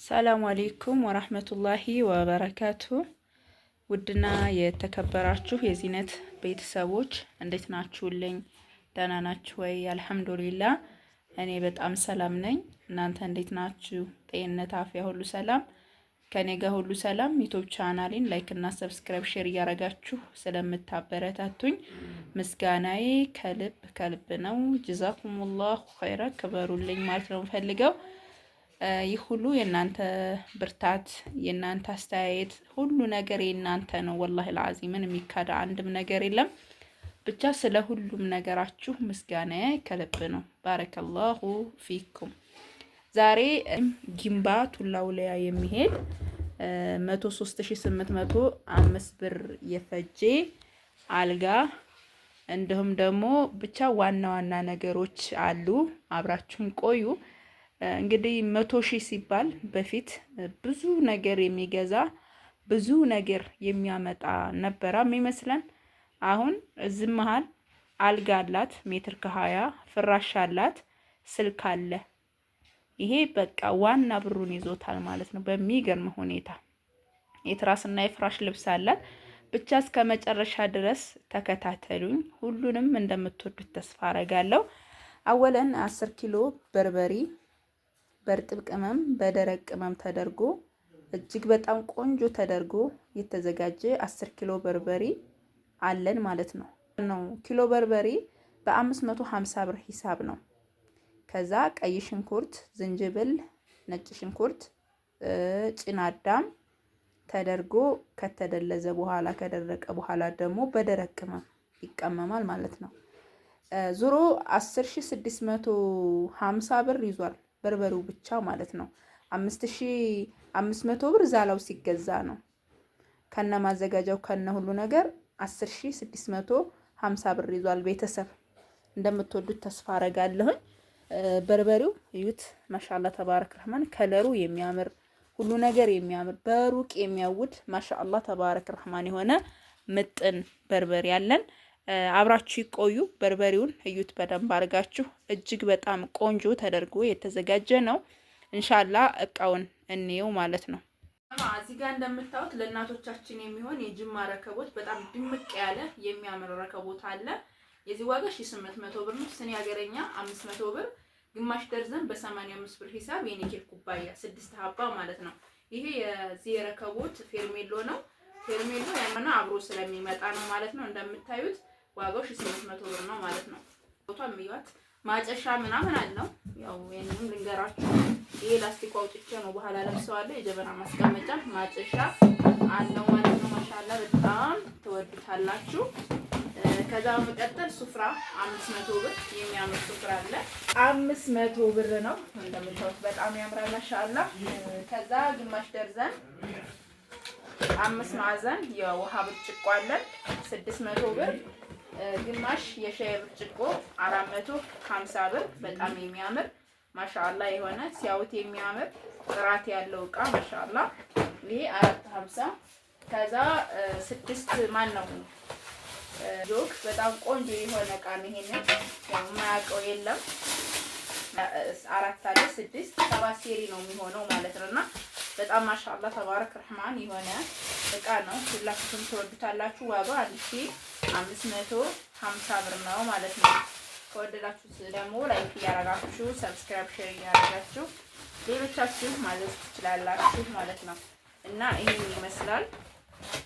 ሰላም አሌይኩም ወራህመቱላሂ ወበረካቱ። ውድና የተከበራችሁ የዚህነት ቤተሰቦች እንዴት ናችሁልኝ? ደህና ናችሁ ወይ? አልሐምዱሊላህ እኔ በጣም ሰላም ነኝ። እናንተ እንዴት ናችሁ? ጤንነት፣ አፍያ ሁሉ ሰላም? ከኔ ጋር ሁሉ ሰላም። ዩቲዩብ ቻናሌን ላይክ እና ሰብስክራይብ ሼር እያረጋችሁ ስለምታበረታቱኝ ምስጋናዬ ከልብ ነው። ጀዛኩሙላሁ ኸይራ ክበሩልኝ ማለት ነው ፈልገው። ይህ ሁሉ የእናንተ ብርታት፣ የእናንተ አስተያየት፣ ሁሉ ነገር የእናንተ ነው። ወላሂ ለአዚምን የሚካዳ አንድም ነገር የለም። ብቻ ስለ ሁሉም ነገራችሁ ምስጋናዬ ከልብ ነው። ባረከላሁ ፊኩም። ዛሬ ጊምባ ቱላውሊያ የሚሄድ 13805 ብር የፈጀ አልጋ እንዲሁም ደግሞ ብቻ ዋና ዋና ነገሮች አሉ። አብራችሁን ቆዩ። እንግዲህ 100,000 ሲባል በፊት ብዙ ነገር የሚገዛ ብዙ ነገር የሚያመጣ ነበረ የሚመስለን። አሁን እዚህ መሀል አልጋ አላት፣ ሜትር ከ20 ፍራሽ አላት፣ ስልክ አለ። ይሄ በቃ ዋና ብሩን ይዞታል ማለት ነው በሚገርም ሁኔታ። የትራስና የፍራሽ ልብስ አላት። ብቻ እስከ መጨረሻ ድረስ ተከታተሉኝ። ሁሉንም እንደምትወዱት ተስፋ አረጋለሁ። አወለን 10 ኪሎ በርበሪ በእርጥብ ቅመም በደረቅ ቅመም ተደርጎ እጅግ በጣም ቆንጆ ተደርጎ የተዘጋጀ 10 ኪሎ በርበሪ አለን ማለት ነው። ኪሎ በርበሪ በ550 ብር ሂሳብ ነው። ከዛ ቀይ ሽንኩርት፣ ዝንጅብል፣ ነጭ ሽንኩርት፣ ጭናዳም ተደርጎ ከተደለዘ በኋላ ከደረቀ በኋላ ደግሞ በደረቅ ቅመም ይቀመማል ማለት ነው። ዙሮ 10650 ብር ይዟል በርበሬው ብቻ ማለት ነው። 5500 ብር ዛላው ሲገዛ ነው ከነ ማዘጋጃው ከነ ሁሉ ነገር 10650 ብር ይዟል። ቤተሰብ እንደምትወዱት ተስፋ አረጋለሁ። በርበሬው እዩት፣ ማሻአላ ተባረክ ረህማን። ከለሩ የሚያምር ሁሉ ነገር የሚያምር በሩቅ የሚያውድ ማሻአላ ተባረክ ረህማን የሆነ ምጥን በርበሬ ያለን። አብራችሁ ይቆዩ። በርበሬውን እዩት በደንብ አድርጋችሁ። እጅግ በጣም ቆንጆ ተደርጎ የተዘጋጀ ነው። ኢንሻአላህ እቃውን እንየው ማለት ነው። እዚህ ጋር እንደምታዩት ለእናቶቻችን የሚሆን የጅማ ረከቦት በጣም ድምቅ ያለ የሚያምር ረከቦት አለ። የዚህ ዋጋ 1800 ብር ነው። ስኒ ሀገረኛ 500 ብር፣ ግማሽ ደርዘን በ85 ብር ሂሳብ የኒኬል ኩባያ 6 ሀባ ማለት ነው። ይሄ የዚህ ረከቦት ፌርሜሎ ነው። ፌርሜሎ ያመና አብሮ ስለሚመጣ ነው ማለት ነው። እንደምታዩት ዋጋው 1800 ብር ነው ማለት ነው። ቦታው የሚያዩት ማጨሻ ምናምን አለው። ያው የኔም ልንገራችሁ፣ ይሄ ላስቲክ አውጥቼ ነው በኋላ ለብሰዋለሁ። የጀበና ማስቀመጫ ማጨሻ አለው ማለት ነው። ማሻአላ በጣም ትወዱታላችሁ። ከዛ በመቀጠል ሱፍራ 500 ብር የሚያምር ሱፍራ አለ። 500 ብር ነው እንደምታዩት በጣም ያምራል ማሻአላ። ከዛ ግማሽ ደርዘን 5 ማዕዘን የውሃ ብርጭቆ አለ 600 ብር። ግማሽ የሻይ ብርጭቆ 450 ብር በጣም የሚያምር ማሻአላ የሆነ ሲያዩት የሚያምር ጥራት ያለው እቃ ማሻአላ። ይሄ 450። ከዛ 6 ማን ነው ጆክ በጣም ቆንጆ የሆነ እቃ ነው። ይሄንን የማያውቀው የለም። 4 አለ 6 7 ሴሪ ነው የሚሆነው ማለት ነውና በጣም ማሻአላ ተባረክ ረህማን የሆነ እቃ ነው። ሁላችሁም ትወዱታላችሁ። ዋጋው 1550 ብር ነው ማለት ነው። ከወደዳችሁት ደግሞ ላይክ እያረጋችሁ ሰብስክራይብ ሼር እያረጋችሁ ሌሎቻችሁ ማዘዝ ትችላላችሁ ማለት ነው። እና ይሄን ይመስላል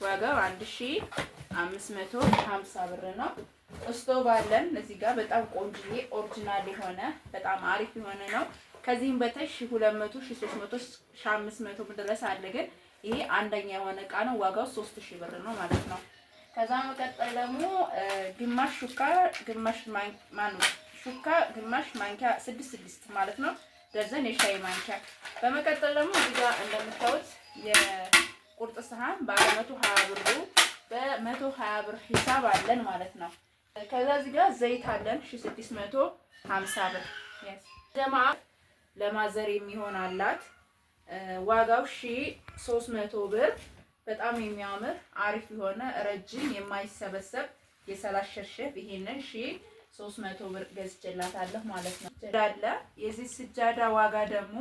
ዋጋው 1550 ብር ነው። ስቶቭ አለን እዚህ ጋር በጣም ቆንጆዬ ኦሪጂናል የሆነ በጣም አሪፍ የሆነ ነው። ከዚህም በታች 200 300 500 ብር ድረስ አለ። ግን ይሄ አንደኛ የሆነ እቃ ነው። ዋጋው 3000 ብር ነው ማለት ነው። ከዛ መቀጠል ደግሞ ግማሽ ሹካ ግማሽ ሹካ ግማሽ ማንኪያ 6 ማለት ነው ደርዘን የሻይ ማንኪያ። በመቀጠል ደግሞ እዚህ ጋር እንደምታዩት የቁርጥ ሰሃን በ120 ብር በ120 ብር ሂሳብ አለን ማለት ነው። ከዛ እዚህ ጋር ዘይት አለን 1650 ብር ጀማዓ ለማዘር የሚሆን አላት። ዋጋው 1300 ብር በጣም የሚያምር አሪፍ የሆነ ረጅም የማይሰበሰብ የሰላት ሸርሸፍ ይሄንን 1300 ብር ገዝቼላታለሁ ማለት ነው። ዳለ የዚህ ስጃዳ ዋጋ ደግሞ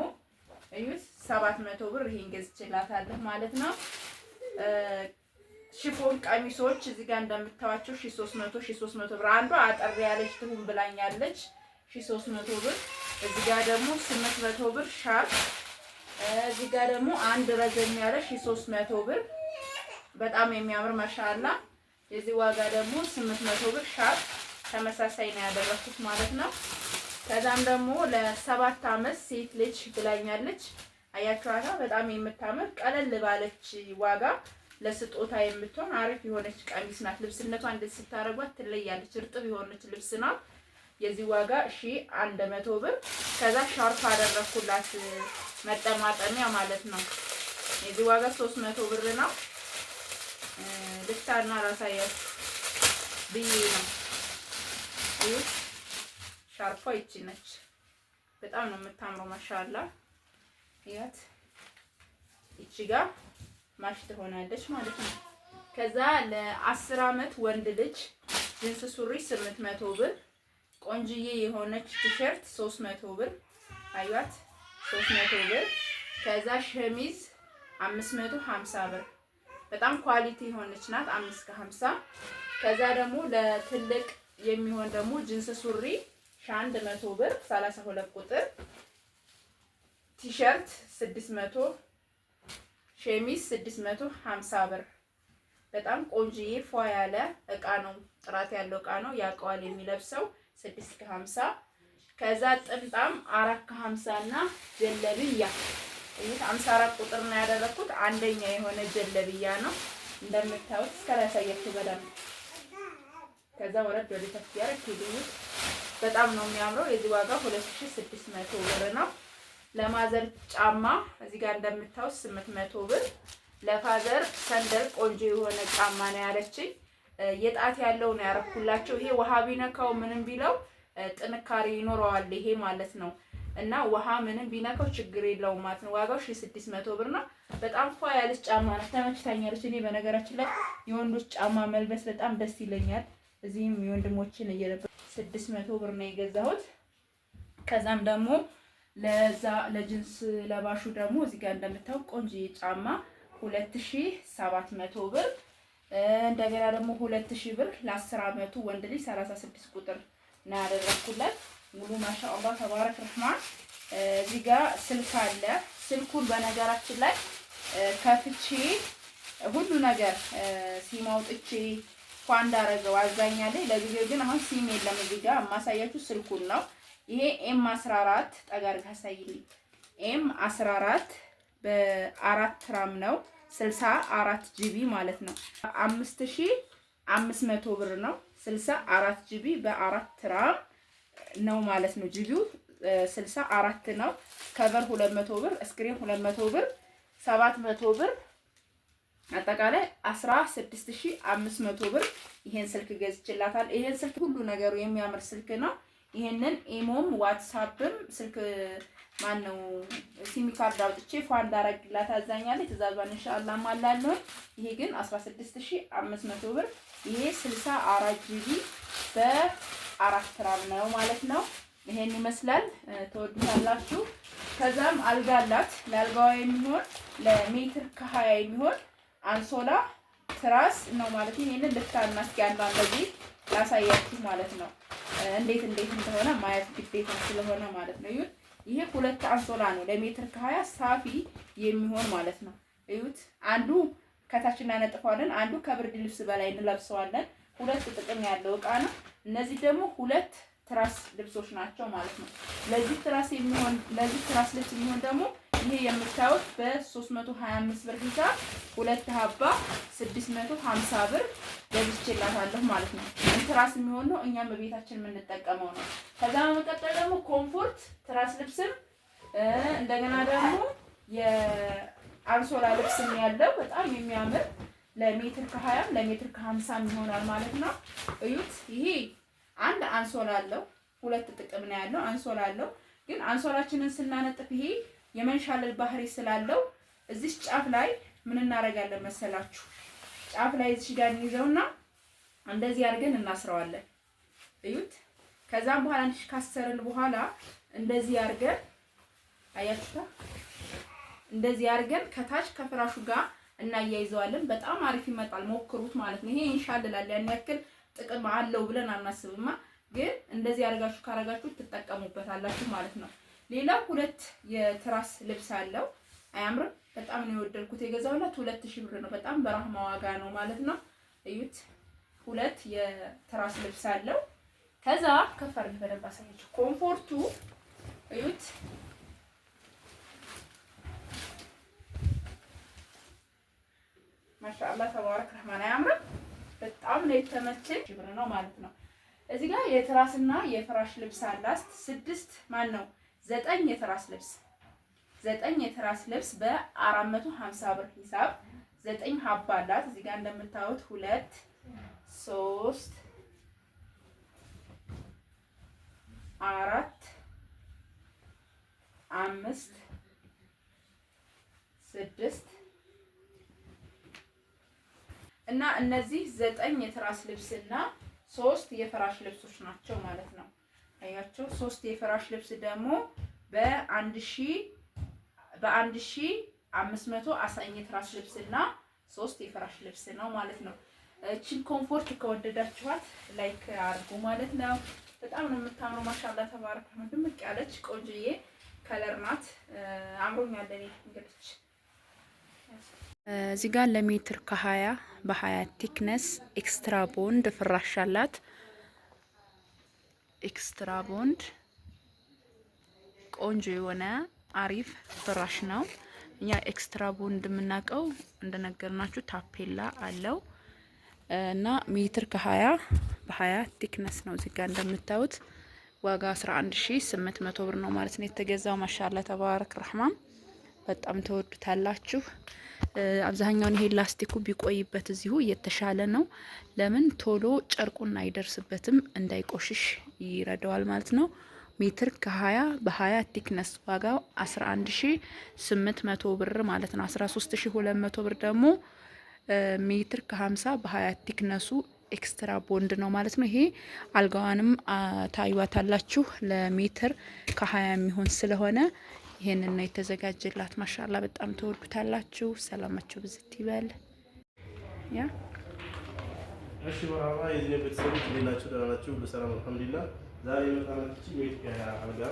እዩት 700 ብር ይሄን ገዝቼላታለሁ ማለት ነው። ሽፎን ቀሚሶች እዚህ ጋር እንደምታዋቸው 1300 ብር። አንዷ አጠር ያለች ትሁን ብላኛለች 1300 ብር። እዚህ ጋር ደግሞ 800 ብር ሻርፕ። እዚህ ጋር ደግሞ አንድ ረዘም ያለ 1300 ብር በጣም የሚያምር ማሻአላ። የዚህ ዋጋ ደግሞ 800 ብር ሻርፕ ተመሳሳይ ነው ያደረኩት ማለት ነው። ከዛም ደግሞ ለ7 አመት ሴት ልጅ ብላኛለች። አያችኋታ በጣም የምታምር ቀለል ባለች ዋጋ ለስጦታ የምትሆን አሪፍ የሆነች ቀሚስ ናት። ልብስነቷ እንደዚህ ስታረጓት ትለያለች። እርጥብ የሆነች ልብስ ናት። የዚህ ዋጋ 1100 ብር። ከዛ ሻርፕ አደረኩላት መጠማጠሚያ ማለት ነው። የዚህ ዋጋ 300 ብር ነው። ልታና ራሳያት ብዬ ነው። ይህ ሻርፓ ይቺ ነች። በጣም ነው የምታምረው ማሻአላ። ያት ይቺ ጋር ማሽ ትሆናለች ማለት ነው። ከዛ ለ10 አመት ወንድ ልጅ ጂንስ ሱሪ 800 ብር፣ ቆንጅዬ የሆነች ቲሸርት 300 ብር አዩት 300 ብር። ከዛ ሸሚዝ 550 ብር በጣም ኳሊቲ የሆነች ናት 550። ከዛ ደግሞ ለትልቅ የሚሆን ደግሞ ጂንስ ሱሪ 100 ብር 32 ቁጥር፣ ቲሸርት 600፣ ሸሚዝ 650 ብር። በጣም ቆንጆዬ ፏ ያለ እቃ ነው፣ ጥራት ያለው እቃ ነው። ያውቀዋል የሚለብሰው 650። ከዛ ጥምጣም 450 እና ጀለብያ ይሄ 54 ቁጥር ነው ያደረኩት። አንደኛ የሆነ ጀለብያ ነው እንደምታዩት። እስከላሳያችሁ በደንብ ከዛ ወረድ ወደ ታች ያረክልኝ። በጣም ነው የሚያምረው። የዚህ ዋጋ 2600 ብር ነው። ለማዘር ጫማ እዚህ ጋር እንደምታዩት 800 ብር። ለፋዘር ሰንደል ቆንጆ የሆነ ጫማ ነው ያለችኝ። የጣት ያለው ነው ያረኩላቸው። ይሄ ውሃ ቢነካው ምንም ቢለው ጥንካሬ ይኖረዋል ይሄ ማለት ነው። እና ውሃ ምንም ቢነካው ችግር የለውም ማለት ነው። ዋጋው 1600 ብር ነው። በጣም ፏ ያለች ጫማ ናት። ተመችታኛለች። እኔ በነገራችን ላይ የወንዶች ጫማ መልበስ በጣም ደስ ይለኛል። እዚህም የወንድሞችን እየለበስኩ 600 ብር ነው የገዛሁት። ከዛም ደግሞ ለጅንስ ለባሹ ደግሞ እዚህ ጋር እንደምታው ቆንጆ ጫማ 2700 ብር። እንደገና ደግሞ 2000 ብር ለ10 አመቱ ወንድ ልጅ 36 ቁጥር ነው ያደረኩለት። ሙሉ ማሻአላህ ተባረክ ረህማን። እዚህ ጋር ስልክ አለ። ስልኩን በነገራችን ላይ ከፍቼ ሁሉ ነገር ሲም አውጥቼ ኳንዳ አረገው አዛኛለኝ። ለጊዜው ግን አሁን ሲም የለም። እዚህ ጋር የማሳያችሁ ስልኩን ነው። ይሄ ኤም14 ጠጋር ካሳይልኝ ኤም14 በ4 ራም ነው 64 ጂቢ ማለት ነው። 5500 ብር ነው። 64 ጂቢ በ4 ራም ነው ማለት ነው። ጂቢው 64 ነው። ከቨር 200 ብር፣ ስክሪን 200 ብር፣ 700 ብር አጠቃላይ 16500 ብር ይሄን ስልክ ገዝቼላታል። ይሄን ስልክ ሁሉ ነገሩ የሚያምር ስልክ ነው። ይሄንን ኢሞም ዋትስአፕም ስልክ ማን ነው ሲም ካርድ አውጥቼ ፏ እንዳረግላት አዛኛለች። ትእዛዟን ኢንሻአላህ ማላለሁ። ይሄ ግን 16500 ብር። ይሄ 64 ጂቢ በ4 ራም ነው ማለት ነው። ይሄን ይመስላል። ተወዱታላችሁ። ከዛም አልጋ አላት። ለአልጋዋ የሚሆን ለሜትር ከ20 የሚሆን አንሶላ ትራስ ነው ማለት ነው። ይሄንን ልታና እስኪ አንዷን እንደዚህ ላሳያችሁ ማለት ነው። እንዴት እንደሆነ ማየት ግዴታ ስለሆነ ማለት ነው። እዩት። ይሄ 2 አንሶላ ነው ለሜትር ከ20 ሳፊ የሚሆን ማለት ነው። እዩት። አንዱ ከታች እናነጥፈዋለን፣ አንዱ ከብርድ ልብስ በላይ እንለብሰዋለን። 2 ጥቅም ያለው እቃ ነው። እነዚህ ደግሞ 2 ትራስ ልብሶች ናቸው ማለት ነው። ለዚህ ትራስ ልብስ የሚሆን ደግሞ ይሄ የምታዩት በ325 ብር ሂሳብ 2 ሀባ 650 ብር ገዝቼላታለሁ ማለት ነው። ትራስ የሚሆን ነው። እኛም በቤታችን የምንጠቀመው ነው። ከዛ በመቀጠል ደግሞ ኮምፎርት ትራስ ልብስም እንደገና ደግሞ የአንሶላ ልብስም ያለው በጣም የሚያምር ለሜትር ከ20 ለሜትር ከ50 ይሆናል ማለት ነው። እዩት። ይሄ አንድ አንሶላ አለው። 2 ጥቅም ነው ያለው። አንሶላ አለው። ግን አንሶላችንን ስናነጥፍ ይሄ የመንሻለል ባህሪ ስላለው እዚህ ጫፍ ላይ ምን እናደርጋለን መሰላችሁ? ጫፍ ላይ እዚህ ጋር እንይዘውና እንደዚህ አድርገን እናስረዋለን። እዩት። ከዛም በኋላ እንዲህ ካሰርን በኋላ እንደዚህ አድርገን አያችሁታ እንደዚህ አድርገን ከታች ከፍራሹ ጋር እናያይዘዋለን። በጣም አሪፍ ይመጣል። ሞክሩት ማለት ነው። ይሄ ኢንሻአላህ ያን ያክል ጥቅም አለው ብለን አናስብማ፣ ግን እንደዚህ አድርጋችሁ ካረጋችሁ ትጠቀሙበታላችሁ ማለት ነው። ሌላ 2 የትራስ ልብስ አለው። አያምርም? በጣም ነው የወደድኩት። የገዛሁላት 2000 ብር ነው። በጣም በራህማ ዋጋ ነው ማለት ነው። እዩት። 2 የትራስ ልብስ አለው። ከዛ ከፈር በደንብ አሳያችሁ። ኮምፎርቱ እዩት። ማሻአላህ ተባረክ ረህማን። አያምርም? በጣም ነው የተመቸኝ። ብር ነው ማለት ነው። እዚህ ጋር የትራስና የፍራሽ ልብስ አላት። 9 የትራስ ልብስ 9 የትራስ ልብስ በ450 ብር ሂሳብ 9 ሀባ አላት። እዚህ ጋር እንደምታዩት 2 3 4 5 6 እና እነዚህ 9 የትራስ ልብስና 3 የፍራሽ ልብሶች ናቸው ማለት ነው። አያቸው 3 የፍራሽ ልብስ ደግሞ በ1500 የትራስ ልብስና 3 የፍራሽ ልብስ ነው ማለት ነው። እቺን ኮምፎርት ከወደዳችኋት ላይክ አድርጉ ማለት ነው። በጣም ነው የምታምረው። ማሻአላ ተባረክ ነው። ድምቅ ያለች ቆንጆዬ ከለር ናት። አምሮኛል። እኔ እንግዲህ እዚህ ጋር ለሜትር ከ20 በ20 ቲክነስ ኤክስትራ ቦንድ ፍራሽ አላት። ኤክስትራ ቦንድ ቆንጆ የሆነ አሪፍ ፍራሽ ነው። እኛ ኤክስትራ ቦንድ የምናውቀው እንደነገርናችሁ ታፔላ አለው እና ሜትር ከ20 በ20 ቲክነስ ነው። እዚህ ጋር እንደምታዩት ዋጋ 11800 ብር ነው ማለት ነው የተገዛው። ማሻአላ ተባረክ ረህማን። በጣም ተወዱታላችሁ። አብዛኛውን ይሄ ላስቲኩ ቢቆይበት እዚሁ የተሻለ ነው። ለምን ቶሎ ጨርቁን አይደርስበትም፣ እንዳይቆሽሽ ይረዳዋል ማለት ነው። ሜትር ከ20 በ20 ቲክነስ ዋጋው 11800 ብር ማለት ነው። 13200 ብር ደግሞ ሜትር ከ50 በ20 ቲክነሱ ኤክስትራ ቦንድ ነው ማለት ነው። ይሄ አልጋዋንም ታዩዋታላችሁ። ለሜትር ከ20 የሚሆን ስለሆነ ይሄንን ነው የተዘጋጀላት። ማሻአላ በጣም ተወዱታላችሁ። ሰላማችሁ ብዝት ይበል። ያ እሺ ወራባ የዚህ ቤተሰቦች ሌላችሁ ደራናችሁ በሰላም አልሐምዱሊላህ። ዛሬ መጣናችሁ የኢትዮጵያ አልጋ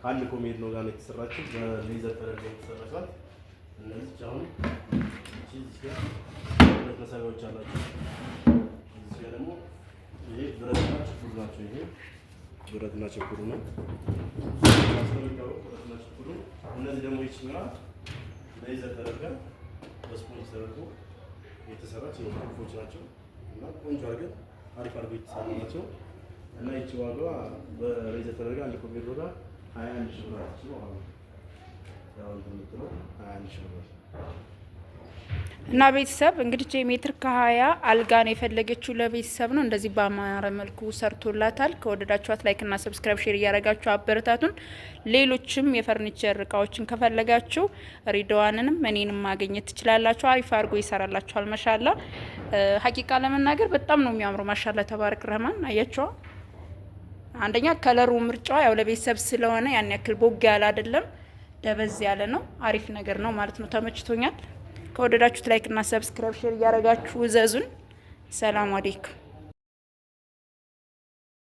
አንድ ኮሜድ ነው ጋር የተሰራችው በሌዘር ተደርጋ የተሰራችው። እነዚህ አሁን እዚህ ጋር ሁለት መሳቢያዎች አላቸው። እዚህ ጋር ደግሞ ይሄ ብረትና ችፑድ ናቸው። ይሄ ብረትና ችፑድ ነው። እነዚህ ደግሞ ይችኛዋ ሌዘር ተደርጋ በስፖንጅ ተደርጎ የተሰራች የቁልፎች ናቸው እና ቆንጆ አድርገን አሪፍ አድርገው የተሰሩ ናቸው እና ይቺ ዋጋዋ በሌዘር ተደርጋ አንድ ኮሜድ ዋጋ 21 ሺህ ብር ናቸው ማለት ነው። ያው እንደምትለው 21 ሺህ ብር እና ቤተሰብ እንግዲህ ሜትር ከ20 አልጋ ነው የፈለገችው ለቤተሰብ ነው። እንደዚህ በአማረ መልኩ ሰርቶላታል። ከወደዳችኋት ላይክ እና ሰብስክራይብ ሼር እያደረጋችሁ አበረታቱን። ሌሎችም የፈርኒቸር እቃዎችን ከፈለጋችሁ ሪድዋንንም እኔንም ማግኘት ትችላላችሁ። አሪፍ አድርጎ ይሰራላችኋል። ማሻአላ ሀቂቃ ለመናገር በጣም ነው የሚያምረው። ማሻአላ ተባረክ ረህማን። አያችኋ አንደኛ ከለሩ ምርጫዋ ያው ለቤተሰብ ስለሆነ ያን ያክል ቦግ ያለ አይደለም፣ ደበዝ ያለ ነው። አሪፍ ነገር ነው ማለት ነው። ተመችቶኛል። ከወደዳችሁት ላይክ እና ሰብስክራይብ ሼር እያደረጋችሁ እዘዙን። ሰላም አለይኩም።